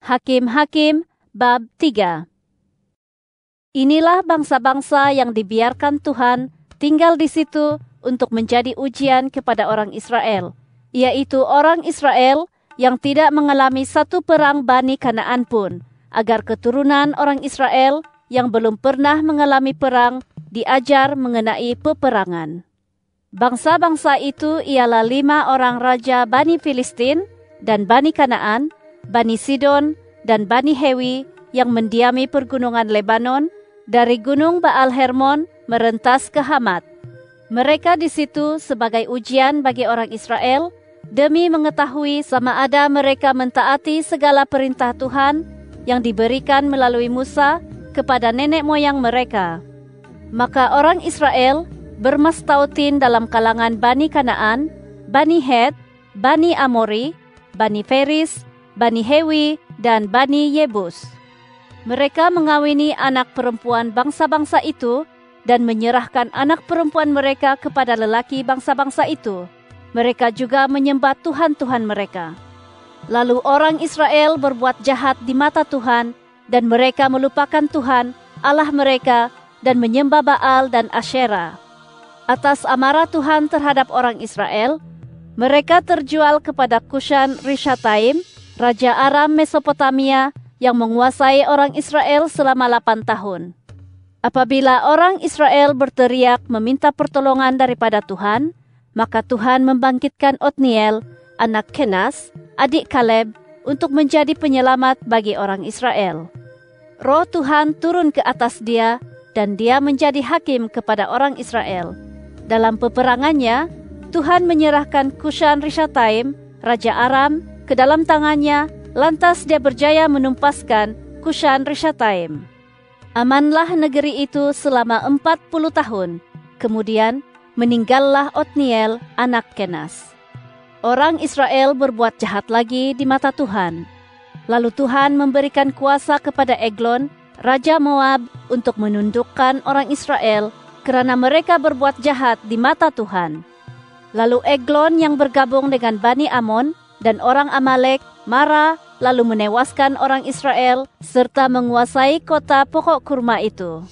Hakim-Hakim bab 3. Inilah bangsa-bangsa yang dibiarkan Tuhan tinggal di situ untuk menjadi ujian kepada orang Israel, yaitu orang Israel yang tidak mengalami satu perang Bani Kanaan pun, agar keturunan orang Israel yang belum pernah mengalami perang diajar mengenai peperangan. Bangsa-bangsa itu ialah 5 orang raja Bani Filistin dan Bani Kanaan, Bani Sidon, dan Bani Hewi yang mendiami pergunungan Lebanon, dari gunung Baal Hermon merentas ke Hamat. Mereka di situ sebagai ujian bagi orang Israel, demi mengetahui sama ada mereka mentaati segala perintah Tuhan yang diberikan melalui Musa kepada nenek moyang mereka. Maka orang Israel bermastautin dalam kalangan Bani Kanaan, Bani Het, Bani Amori, Bani Feris, Bani Hewi, dan Bani Yebus. Mereka mengawini anak perempuan bangsa-bangsa itu dan menyerahkan anak perempuan mereka kepada lelaki bangsa-bangsa itu. Mereka juga menyembah Tuhan-Tuhan mereka. Lalu orang Israel berbuat jahat di mata Tuhan, dan mereka melupakan Tuhan, Allah mereka, dan menyembah Baal dan Asyera. Atas amarah Tuhan terhadap orang Israel, mereka terjual kepada Kushan Rishataim, Raja Aram Mesopotamia, yang menguasai orang Israel selama 8 tahun. Apabila orang Israel berteriak meminta pertolongan daripada Tuhan, maka Tuhan membangkitkan Otniel, anak Kenas, adik Kaleb, untuk menjadi penyelamat bagi orang Israel. Roh Tuhan turun ke atas dia, dan dia menjadi hakim kepada orang Israel. Dalam peperangannya, Tuhan menyerahkan Kushan Rishataim, Raja Aram, ke dalam tangannya, lantas dia berjaya menumpaskan Kushan Rishataim. Amanlah negeri itu selama 40 tahun. Kemudian meninggallah Otniel, anak Kenas. Orang Israel berbuat jahat lagi di mata Tuhan. Lalu Tuhan memberikan kuasa kepada Eglon, Raja Moab, untuk menundukkan orang Israel karena mereka berbuat jahat di mata Tuhan. Lalu Eglon yang bergabung dengan Bani Amon dan orang Amalek marah, lalu menewaskan orang Israel serta menguasai kota pokok kurma itu.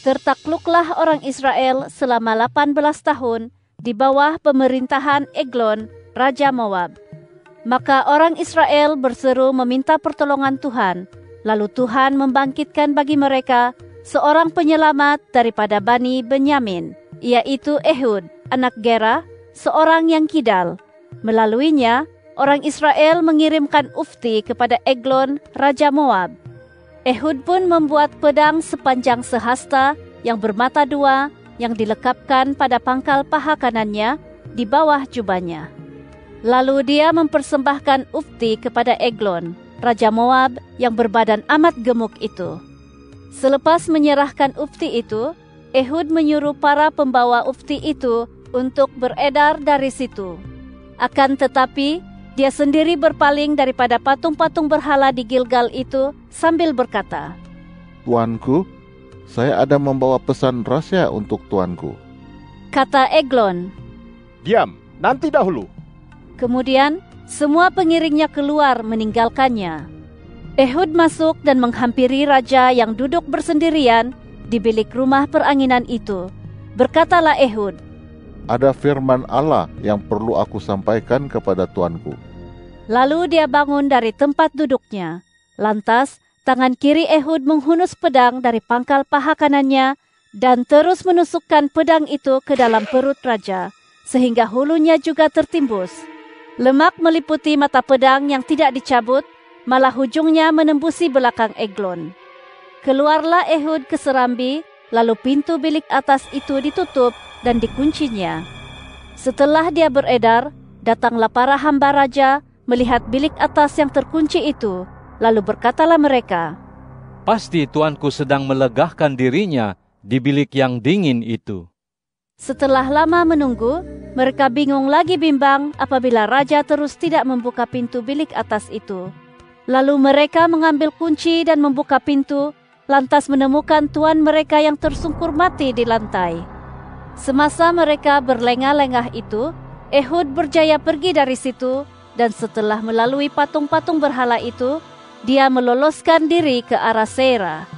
Tertakluklah orang Israel selama 18 tahun di bawah pemerintahan Eglon, Raja Moab. Maka orang Israel berseru meminta pertolongan Tuhan, lalu Tuhan membangkitkan bagi mereka seorang penyelamat daripada Bani Benyamin, yaitu Ehud, anak Gera, seorang yang kidal. Melaluinya, orang Israel mengirimkan Ufti kepada Eglon, Raja Moab. Ehud pun membuat pedang sepanjang sehasta yang bermata 2 yang dilekapkan pada pangkal paha kanannya di bawah jubahnya. Lalu dia mempersembahkan Ufti kepada Eglon, Raja Moab yang berbadan amat gemuk itu. Selepas menyerahkan Ufti itu, Ehud menyuruh para pembawa Ufti itu untuk beredar dari situ. Akan tetapi, dia sendiri berpaling daripada patung-patung berhala di Gilgal itu sambil berkata, "Tuanku, saya ada membawa pesan rahasia untuk tuanku." Kata Eglon, "Diam, nanti dahulu." Kemudian semua pengiringnya keluar meninggalkannya. Ehud masuk dan menghampiri raja yang duduk bersendirian di bilik rumah peranginan itu. Berkatalah Ehud, "Ada firman Allah yang perlu aku sampaikan kepada tuanku." Lalu dia bangun dari tempat duduknya. Lantas tangan kiri Ehud menghunus pedang dari pangkal paha kanannya dan terus menusukkan pedang itu ke dalam perut raja, sehingga hulunya juga tertimbus. Lemak meliputi mata pedang yang tidak dicabut, malah hujungnya menembusi belakang Eglon. Keluarlah Ehud ke serambi, lalu pintu bilik atas itu ditutup dan dikuncinya. Setelah dia beredar, datanglah para hamba raja melihat bilik atas yang terkunci itu, lalu berkatalah mereka, "Pasti tuanku sedang melegahkan dirinya di bilik yang dingin itu." Setelah lama menunggu, mereka bingung lagi bimbang apabila raja terus tidak membuka pintu bilik atas itu. Lalu mereka mengambil kunci dan membuka pintu, lantas menemukan tuan mereka yang tersungkur mati di lantai. Semasa mereka berlengah-lengah itu, Ehud berjaya pergi dari situ, dan setelah melalui patung-patung berhala itu, dia meloloskan diri ke arah Seira.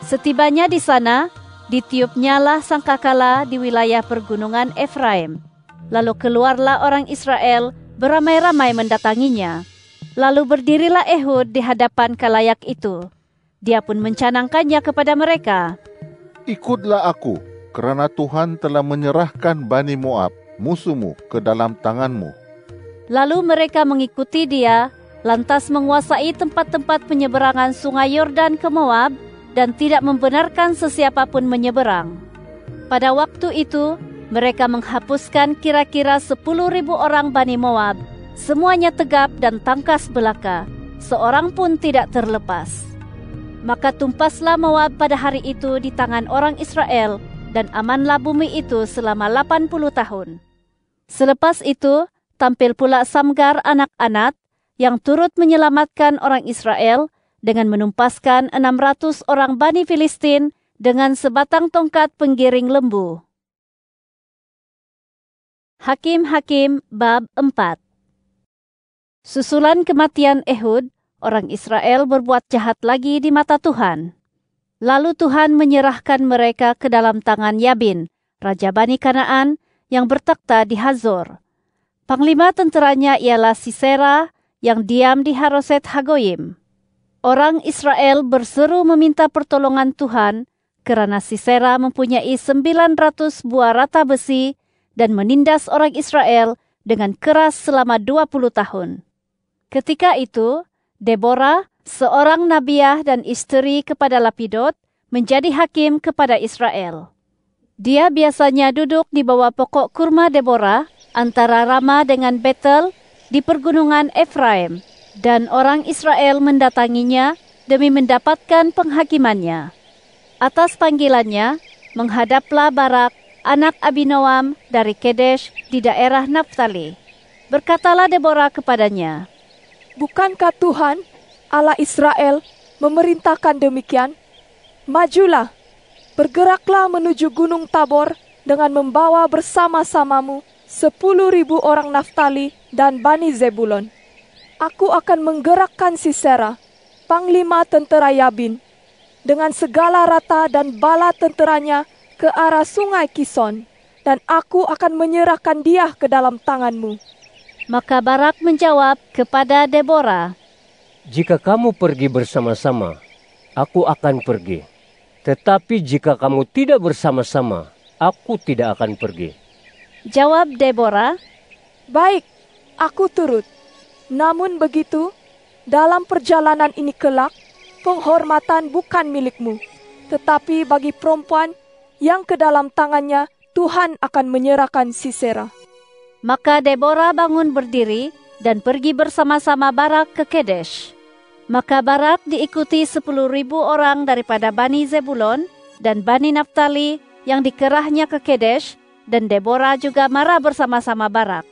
Setibanya di sana, ditiupnyalah sangkakala di wilayah pergunungan Efraim. Lalu keluarlah orang Israel beramai-ramai mendatanginya. Lalu berdirilah Ehud di hadapan khalayak itu. Dia pun mencanangkannya kepada mereka. Ikutlah aku, kerana Tuhan telah menyerahkan Bani Moab, musuhmu, ke dalam tanganmu. Lalu mereka mengikuti dia, lantas menguasai tempat-tempat penyeberangan sungai Yordan ke Moab, dan tidak membenarkan sesiapapun menyeberang. Pada waktu itu, mereka menghapuskan kira-kira 10.000 orang Bani Moab. Semuanya tegap dan tangkas belaka, seorang pun tidak terlepas. Maka tumpaslah Moab pada hari itu di tangan orang Israel, dan amanlah bumi itu selama 80 tahun. Selepas itu, tampil pula Samgar anak Anat, yang turut menyelamatkan orang Israel, dengan menumpaskan 600 orang Bani Filistin dengan sebatang tongkat penggiring lembu. Hakim-Hakim bab 4. Susulan kematian Ehud, orang Israel berbuat jahat lagi di mata Tuhan. Lalu Tuhan menyerahkan mereka ke dalam tangan Yabin, raja Bani Kanaan, yang bertakhta di Hazor. Panglima tenteranya ialah Sisera, yang diam di Haroset Hagoyim. Orang Israel berseru meminta pertolongan Tuhan, kerana Sisera mempunyai 900 buah rata besi dan menindas orang Israel dengan keras selama 20 tahun. Ketika itu, Deborah, seorang nabiah dan istri kepada Lapidot, menjadi hakim kepada Israel. Dia biasanya duduk di bawah pokok kurma Deborah, antara Rama dengan Betel, di pergunungan Efraim, dan orang Israel mendatanginya demi mendapatkan penghakimannya. Atas panggilannya, menghadaplah Barak, anak Abinoam dari Kedesh di daerah Naftali. Berkatalah Deborah kepadanya, "Bukankah Tuhan, Allah Israel, memerintahkan demikian? Majulah, bergeraklah menuju Gunung Tabor dengan membawa bersama-samamu 10.000 orang Naftali dan Bani Zebulon. Aku akan menggerakkan Sisera, panglima tentera Yabin, dengan segala rata dan bala tenteranya ke arah sungai Kison, dan aku akan menyerahkan dia ke dalam tanganmu." Maka Barak menjawab kepada Deborah, "Jika kamu pergi bersama-sama, aku akan pergi. Tetapi jika kamu tidak bersama-sama, aku tidak akan pergi." Jawab Deborah, "Baik, aku turut. Namun begitu, dalam perjalanan ini kelak, penghormatan bukan milikmu, tetapi bagi perempuan yang ke dalam tangannya Tuhan akan menyerahkan Sisera." Maka Deborah bangun berdiri dan pergi bersama-sama Barak ke Kedesh. Maka Barak diikuti 10.000 orang daripada Bani Zebulon dan Bani Naftali yang dikerahnya ke Kedesh, dan Deborah juga marah bersama-sama Barak.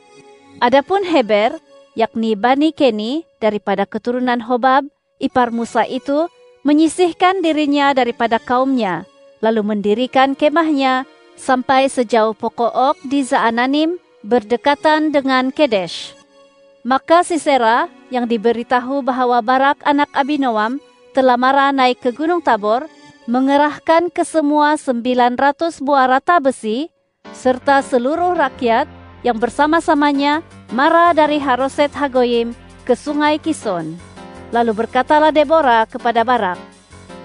Adapun Heber, yakni Bani Keni daripada keturunan Hobab, ipar Musa itu, menyisihkan dirinya daripada kaumnya, lalu mendirikan kemahnya sampai sejauh pokok ok di Zaananim, berdekatan dengan Kedesh. Maka Sisera, yang diberitahu bahwa Barak anak Abinoam telah marah naik ke Gunung Tabor, mengerahkan ke semua 900 buah rata besi, serta seluruh rakyat yang bersama-samanya marah dari Haroset Hagoyim ke sungai Kison. Lalu berkatalah Deborah kepada Barak,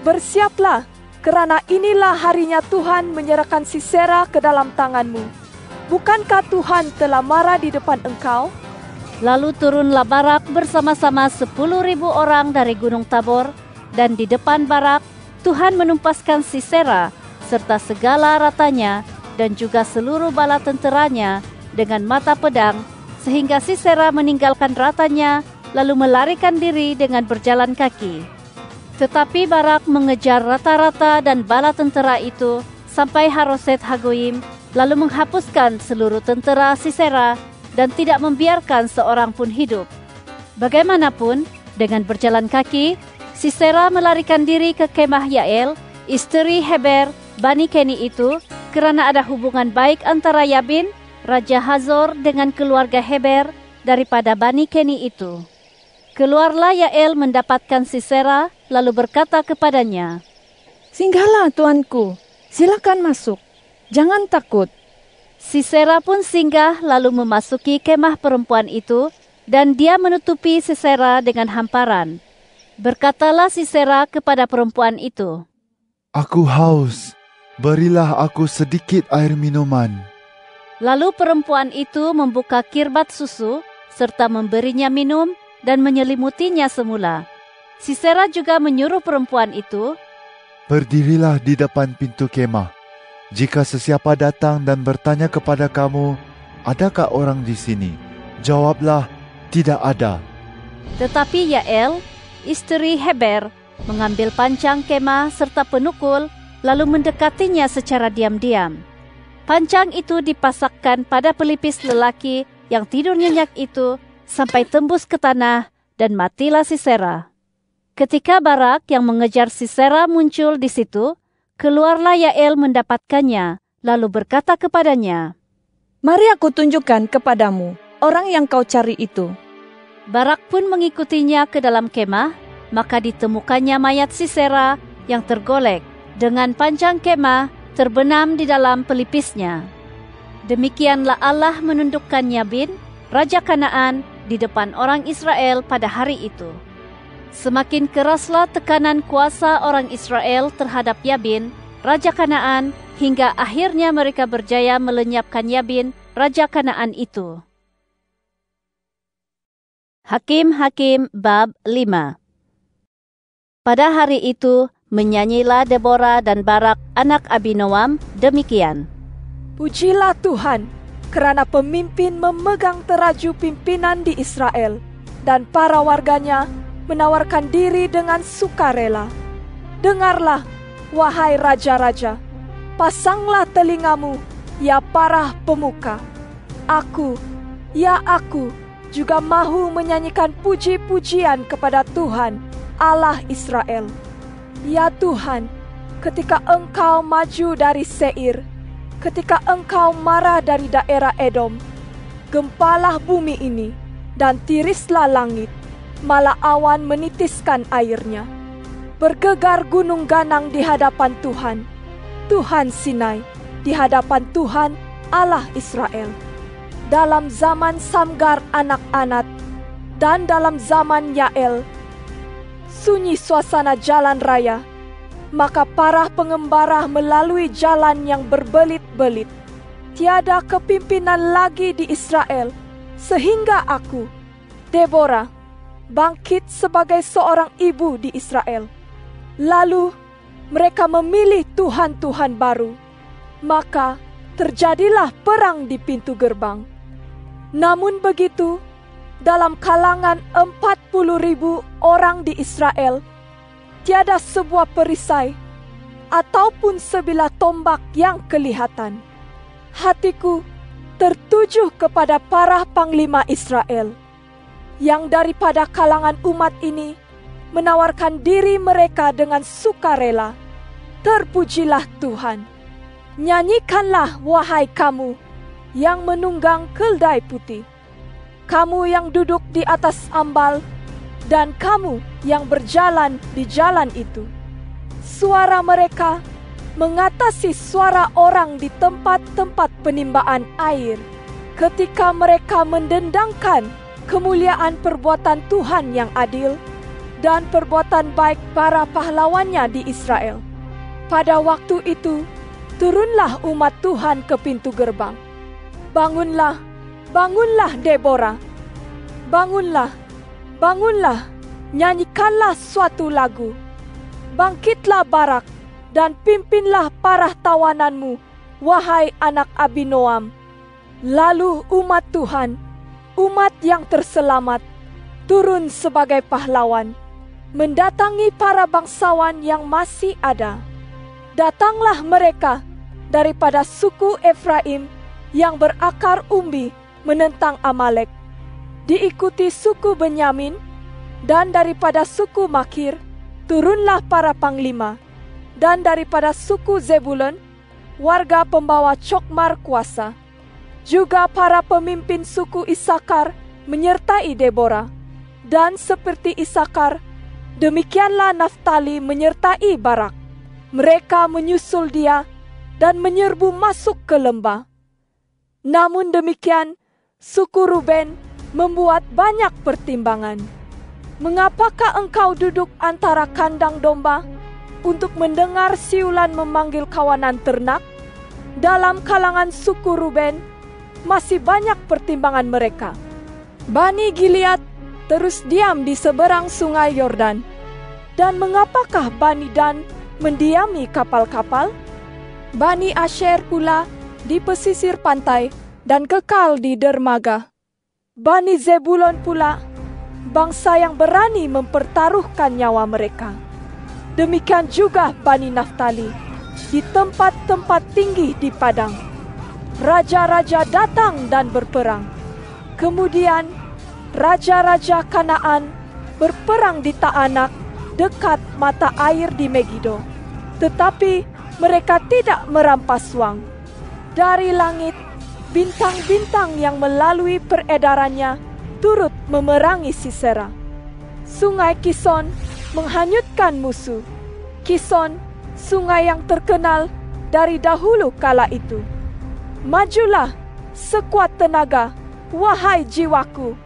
"Bersiaplah, kerana inilah harinya Tuhan menyerahkan Sisera ke dalam tanganmu. Bukankah Tuhan telah marah di depan engkau?" Lalu turunlah Barak bersama-sama 10.000 orang dari Gunung Tabor, dan di depan Barak Tuhan menumpaskan Sisera serta segala ratanya dan juga seluruh bala tenteranya dengan mata pedang, sehingga Sisera meninggalkan ratanya lalu melarikan diri dengan berjalan kaki. Tetapi Barak mengejar rata-rata dan bala tentera itu sampai Haroset Hagoyim, lalu menghapuskan seluruh tentera Sisera dan tidak membiarkan seorang pun hidup. Bagaimanapun, dengan berjalan kaki, Sisera melarikan diri ke kemah Yael, istri Heber, Bani Keni itu, kerana ada hubungan baik antara Yabin, Raja Hazor dengan keluarga Heber daripada Bani Keni itu. Keluarlah Yael mendapatkan Sisera, lalu berkata kepadanya, "Singgahlah tuanku, silakan masuk, jangan takut." Sisera pun singgah lalu memasuki kemah perempuan itu, dan dia menutupi Sisera dengan hamparan. Berkatalah Sisera kepada perempuan itu, "Aku haus, berilah aku sedikit air minuman." Lalu perempuan itu membuka kirbat susu, serta memberinya minum dan menyelimutinya semula. Sisera juga menyuruh perempuan itu, "Berdirilah di depan pintu kemah. Jika sesiapa datang dan bertanya kepada kamu, adakah orang di sini? Jawablah, tidak ada." Tetapi Yael, istri Heber, mengambil pancang kemah serta penukul, lalu mendekatinya secara diam-diam. Pancang itu dipasakkan pada pelipis lelaki yang tidur nyenyak itu sampai tembus ke tanah, dan matilah Sisera. Ketika Barak yang mengejar Sisera muncul di situ, keluarlah Yael mendapatkannya, lalu berkata kepadanya, "Mari aku tunjukkan kepadamu orang yang kau cari itu." Barak pun mengikutinya ke dalam kemah, maka ditemukannya mayat Sisera yang tergolek, dengan pancang kemah terbenam di dalam pelipisnya. Demikianlah Allah menundukkan Yabin, raja Kanaan, di depan orang Israel pada hari itu. Semakin keraslah tekanan kuasa orang Israel terhadap Yabin, raja Kanaan, hingga akhirnya mereka berjaya melenyapkan Yabin, raja Kanaan itu. Hakim-Hakim bab 5. Pada hari itu, menyanyilah Deborah dan Barak anak Abinoam demikian. Pujilah Tuhan, kerana pemimpin memegang teraju pimpinan di Israel, dan para warganya menawarkan diri dengan sukarela. Dengarlah, wahai raja-raja, pasanglah telingamu, ya para pemuka. Aku juga mahu menyanyikan puji-pujian kepada Tuhan, Allah Israel. Ya Tuhan, ketika Engkau maju dari Seir, ketika Engkau marah dari daerah Edom, gempalah bumi ini, dan tirislah langit, malah awan menitiskan airnya. Bergegar gunung Ganang di hadapan Tuhan, Tuhan Sinai, di hadapan Tuhan Allah Israel. Dalam zaman Samgar anak-anak, dan dalam zaman Yael, sunyi suasana jalan raya, maka para pengembara melalui jalan yang berbelit-belit. Tiada kepimpinan lagi di Israel, sehingga aku, Deborah, bangkit sebagai seorang ibu di Israel. Lalu mereka memilih tuhan-tuhan baru, maka terjadilah perang di pintu gerbang. Namun begitu, dalam kalangan 40.000 orang di Israel, tiada sebuah perisai ataupun sebilah tombak yang kelihatan. Hatiku tertuju kepada para panglima Israel, yang daripada kalangan umat ini menawarkan diri mereka dengan sukarela. Terpujilah Tuhan. Nyanyikanlah, wahai kamu yang menunggang keldai putih, kamu yang duduk di atas ambal, dan kamu yang berjalan di jalan itu. Suara mereka mengatasi suara orang di tempat-tempat penimbaan air, ketika mereka mendendangkan kemuliaan perbuatan Tuhan yang adil dan perbuatan baik para pahlawannya di Israel. Pada waktu itu, turunlah umat Tuhan ke pintu gerbang. Bangunlah, bangunlah Deborah, bangunlah, bangunlah, nyanyikanlah suatu lagu. Bangkitlah Barak, dan pimpinlah para tawananmu, wahai anak Abinoam. Lalu umat Tuhan, umat yang terselamat, turun sebagai pahlawan, mendatangi para bangsawan yang masih ada. Datanglah mereka daripada suku Efraim yang berakar umbi menentang Amalek, diikuti suku Benyamin, dan daripada suku Makir turunlah para panglima, dan daripada suku Zebulun warga pembawa cokmar kuasa. Juga para pemimpin suku Isakar menyertai Deborah, Dan seperti Isakar, demikianlah Naftali menyertai Barak. Mereka menyusul dia dan menyerbu masuk ke lembah. Namun demikian, suku Ruben membuat banyak pertimbangan. Mengapakah engkau duduk antara kandang domba untuk mendengar siulan memanggil kawanan ternak? Dalam kalangan suku Ruben masih banyak pertimbangan mereka. Bani Gilead terus diam di seberang sungai Yordan. Dan mengapakah Bani Dan mendiami kapal-kapal? Bani Asher pula di pesisir pantai dan kekal di dermaga. Bani Zebulon pula, bangsa yang berani mempertaruhkan nyawa mereka. Demikian juga Bani Naftali, di tempat-tempat tinggi di padang. Raja-raja datang dan berperang. Kemudian, raja-raja Kanaan berperang di Ta'anak dekat mata air di Megido. Tetapi mereka tidak merampas uang. Dari langit, bintang-bintang yang melalui peredarannya turut memerangi Sisera. Sungai Kison menghanyutkan musuh. Kison, sungai yang terkenal dari dahulu kala itu. Majulah sekuat tenaga, wahai jiwaku.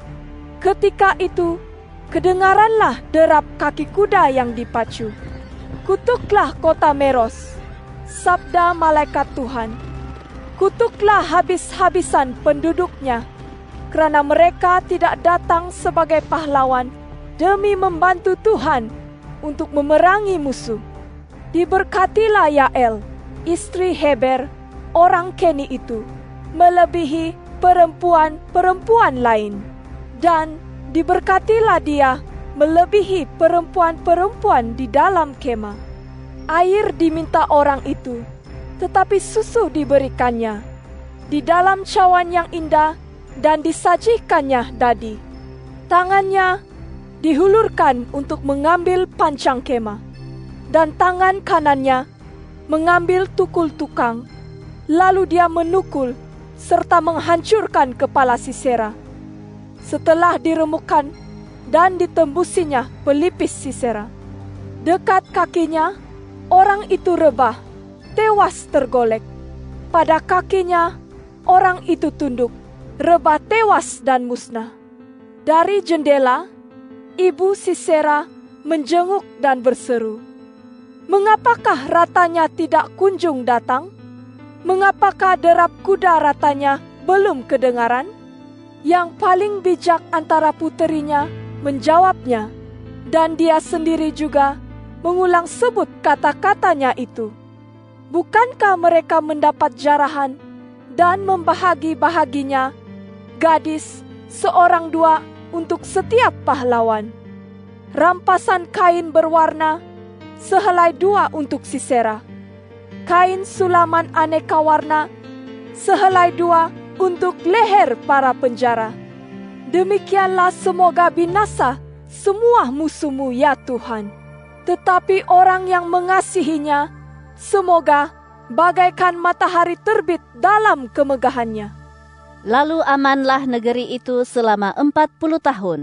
Ketika itu, kedengaranlah derap kaki kuda yang dipacu. Kutuklah kota Meros, sabda malaikat Tuhan. Kutuklah habis-habisan penduduknya, kerana mereka tidak datang sebagai pahlawan demi membantu Tuhan untuk memerangi musuh. Diberkatilah Yael, istri Heber, orang Keni itu, melebihi perempuan-perempuan lain. Dan diberkatilah dia melebihi perempuan-perempuan di dalam kemah. Air diminta orang itu, tetapi susu diberikannya di dalam cawan yang indah dan disajikannya dadi. Tangannya dihulurkan untuk mengambil pancang kemah, dan tangan kanannya mengambil tukul tukang. Lalu dia menukul serta menghancurkan kepala Sisera. Setelah diremukkan dan ditembusinya pelipis Sisera, dekat kakinya orang itu rebah, tewas tergolek. Pada kakinya orang itu tunduk, rebah tewas dan musnah. Dari jendela, ibu Sisera menjenguk dan berseru, "Mengapakah ratanya tidak kunjung datang? Mengapakah derap kuda ratanya belum kedengaran?" Yang paling bijak antara puterinya menjawabnya, dan dia sendiri juga mengulang sebut kata-katanya itu. Bukankah mereka mendapat jarahan dan membahagi-bahaginya gadis seorang dua untuk setiap pahlawan? Rampasan kain berwarna sehelai dua untuk Sisera, kain sulaman aneka warna sehelai dua untuk leher para penjara. Demikianlah semoga binasa semua musuhmu ya Tuhan. Tetapi orang yang mengasihinya, semoga bagaikan matahari terbit dalam kemegahannya. Lalu amanlah negeri itu selama 40 tahun.